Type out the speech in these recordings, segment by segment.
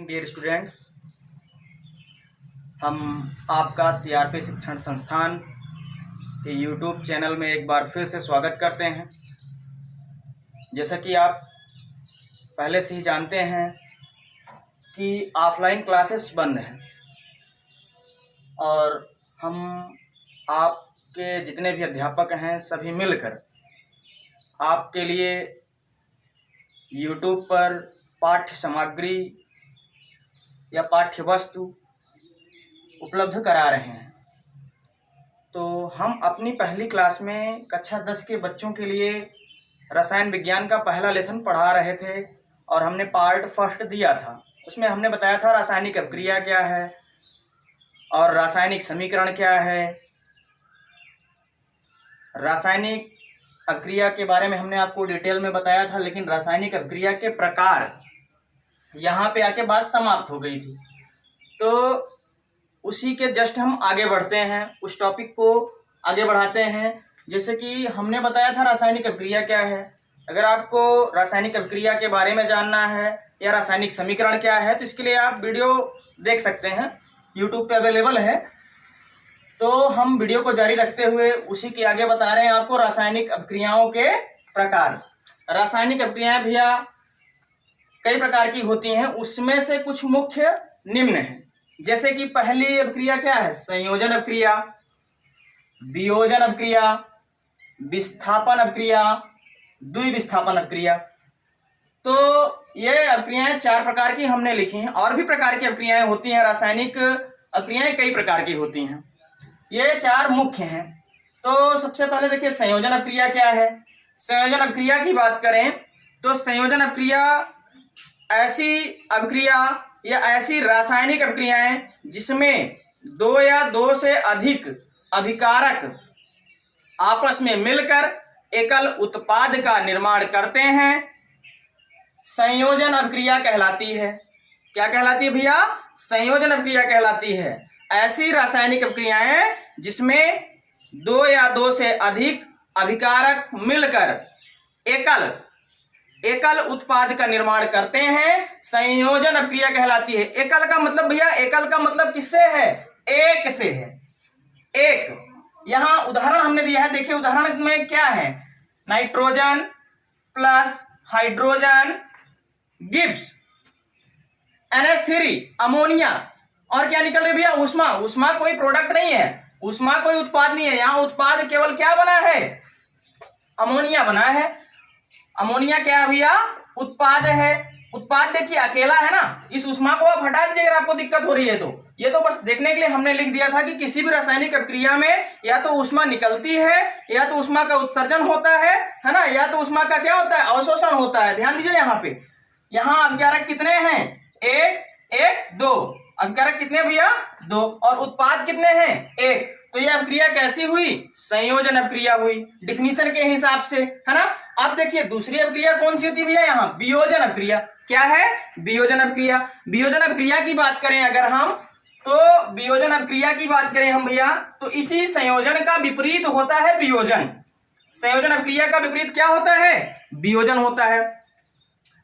Dear students. हम आपका CRP शिक्षण संस्थान के यूट्यूब चैनल में एक बार फिर से स्वागत करते हैं। जैसा कि आप पहले से ही जानते हैं कि ऑफलाइन क्लासेस बंद हैं और हम आपके जितने भी अध्यापक हैं सभी मिलकर आपके लिए यूट्यूब पर पाठ्य सामग्री या पाठ्य वस्तु उपलब्ध करा रहे हैं। तो हम अपनी पहली क्लास में कक्षा 10 के बच्चों के लिए रसायन विज्ञान का पहला लेसन पढ़ा रहे थे और हमने पार्ट फर्स्ट दिया था। उसमें हमने बताया था रासायनिक अभिक्रिया क्या है और रासायनिक समीकरण क्या है। रासायनिक अभिक्रिया के बारे में हमने आपको डिटेल में बताया था, लेकिन रासायनिक अभिक्रिया के प्रकार यहाँ पे आके बात समाप्त हो गई थी। तो उसी के जस्ट हम आगे बढ़ते हैं, उस टॉपिक को आगे बढ़ाते हैं। जैसे कि हमने बताया था रासायनिक अभिक्रिया क्या है। अगर आपको रासायनिक अभिक्रिया के बारे में जानना है या रासायनिक समीकरण क्या है तो इसके लिए आप वीडियो देख सकते हैं, यूट्यूब पे अवेलेबल है। तो हम वीडियो को जारी रखते हुए उसी के आगे बता रहे हैं आपको रासायनिक अभिक्रियाओं के प्रकार। रासायनिक अभिक्रियाएं भैया कई प्रकार की होती हैं, उसमें से कुछ मुख्य निम्न हैं। जैसे कि पहली अभिक्रिया क्या है? संयोजन अभिक्रिया, वियोजन अभिक्रिया, विस्थापन अभिक्रिया, द्विविस्थापन अभिक्रिया। तो ये अभिक्रियाएं 4 प्रकार की हमने लिखी हैं। और भी प्रकार की अभिक्रियाएं होती हैं, रासायनिक अभिक्रियाएं कई प्रकार की होती हैं, ये 4 मुख्य हैं। तो सबसे पहले देखिए संयोजन अभिक्रिया क्या है। संयोजन अभिक्रिया की बात करें तो संयोजन अभिक्रिया ऐसी अभिक्रिया या ऐसी रासायनिक अभिक्रियाएं जिसमें 2 या 2 से अधिक अभिकारक आपस में मिलकर एकल उत्पाद का निर्माण करते हैं, संयोजन अभिक्रिया कहलाती है। क्या कहलाती है भैया? संयोजन अभिक्रिया कहलाती है। ऐसी रासायनिक अभिक्रियाएं जिसमें 2 या 2 से अधिक अभिकारक मिलकर एकल उत्पाद का निर्माण करते हैं, संयोजन अभिक्रिया कहलाती है। एकल का मतलब भैया, एकल का मतलब किससे है? एक से है। एक यहां उदाहरण हमने दिया है, देखिए उदाहरण में क्या है? Nitrogen plus hydrogen gives NH3 ammonia. और क्या निकल रही भैया? ऊष्मा। ऊष्मा कोई प्रोडक्ट नहीं है, ऊष्मा कोई उत्पाद नहीं है। यहां उत्पाद केवल क्या बना है? अमोनिया बना है। अमोनिया क्या है भैया? उत्पाद है। उत्पाद देखिए अकेला है ना, इस ऊष्मा को आप हटा दीजिए अगर आपको दिक्कत हो रही है तो। ये तो बस देखने के लिए हमने लिख दिया था कि किसी भी रासायनिक अभिक्रिया में या तो ऊष्मा निकलती है या तो ऊष्मा का उत्सर्जन होता है ना, या तो ऊष्मा का क्या होता है? अवशोषण होता है। ध्यान दीजिए यहाँ पे, यहाँ अभिकारक कितने हैं? 1 2। अभिकारक कितने भैया? 2। और उत्पाद कितने हैं? 1। तो यह अभिक्रिया कैसी हुई? संयोजन अभिक्रिया हुई डिफिनीशन के हिसाब से, है ना। अब देखिए दूसरी अभिक्रिया कौन सी होती है भैया? यहाँ वियोजन अभिक्रिया। क्या है? वियोजन अभिक्रिया। वियोजन अभिक्रिया की बात करें अगर हम, तो वियोजन अभिक्रिया की बात करें हम भैया, तो इसी संयोजन का विपरीत होता है वियोजन। संयोजन अभिक्रिया का विपरीत क्या होता है? वियोजन होता है।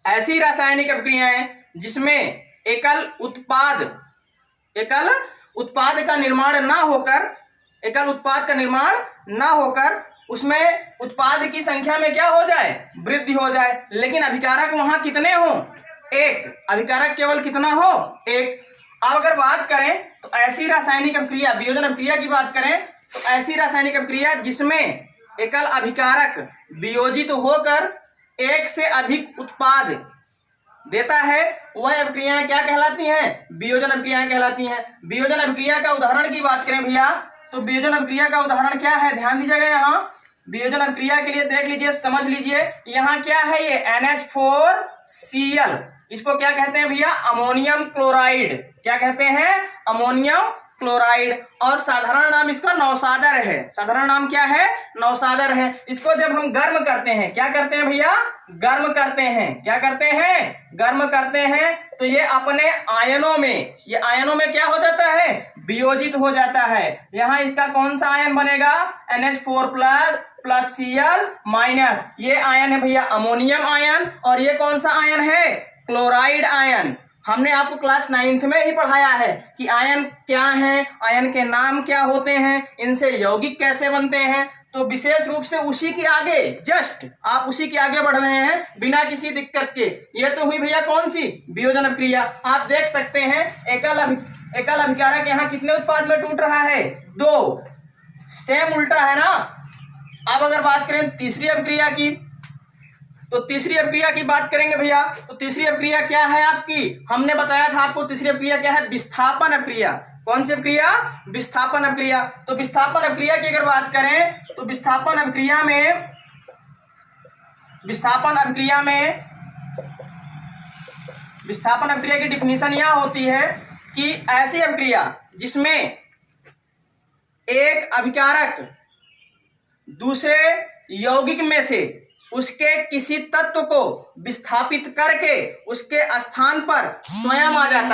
ऐसी रासायनिक अभिक्रियाएं जिसमें एकल उत्पाद का निर्माण ना होकर उसमें उत्पाद की संख्या में क्या हो जाए? वृद्धि हो जाए, लेकिन अभिकारक वहां कितने हो? 1। अभिकारक केवल कितना हो? 1। अब अगर बात करें तो ऐसी रासायनिक अभिक्रिया, वियोजन अभिक्रिया की बात करें तो ऐसी रासायनिक अभिक्रिया जिसमें एकल अभिकारक वियोजित होकर 1 से अधिक उत्पाद देता है, वह अभिक्रियाएं क्या कहलाती हैं? वियोजन अभिक्रियाएं कहलाती हैं। वियोजन अभिक्रिया का उदाहरण की बात करें भैया तो वियोजन अभिक्रिया का उदाहरण क्या है? ध्यान दीजिएगा। यहाँ वियोजन अभिक्रिया के लिए देख लीजिए, समझ लीजिए। यहाँ क्या है? ये NH4Cl, इसको क्या कहते हैं भैया? Ammonium chloride. क्या कहते हैं? Ammonium chloride. और साधारण नाम इसका नौसादर है। साधारण नाम क्या है? नौसादर है। इसको जब हम गर्म करते हैं, क्या करते हैं भैया? गर्म करते हैं। क्या करते हैं? गर्म करते हैं। तो ये अपने आयनों में क्या हो जाता है? वियोजित हो जाता है। यहाँ इसका कौन सा आयन बनेगा? NH4 plus Cl minus. ये आयन है भैया अमोनियम आयन, और ये कौन सा आयन है? Chloride ion. हमने आपको क्लास 9th में ही पढ़ाया है कि आयन क्या है, आयन के नाम क्या होते हैं, इनसे यौगिक कैसे बनते हैं। तो विशेष रूप से उसी के आगे, जस्ट आप उसी के आगे बढ़ रहे हैं बिना किसी दिक्कत के। ये तो हुई भैया कौन सी, वियोजन अभिक्रिया। आप देख सकते हैं एकल अभिकारक यहाँ कितने उत्पाद में टूट रहा है, 2, सेम उल्टा है ना। अब अगर बात करें तीसरी अभिक्रिया की, तो तीसरी अभिक्रिया की बात करेंगे भैया। तो तीसरी अभिक्रिया क्या है आपकी, हमने बताया था आपको तीसरी अभिक्रिया क्या है, विस्थापन अभिक्रिया। कौन सी अभिक्रिया, विस्थापन अभिक्रिया। तो विस्थापन अभिक्रिया की अगर बात करें तो विस्थापन अभिक्रिया की डिफिनीशन यह होती है कि ऐसी अभिक्रिया जिसमें एक अभिकारक दूसरे यौगिक में से उसके किसी तत्व को विस्थापित करके उसके स्थान पर स्वयं आ जाता है।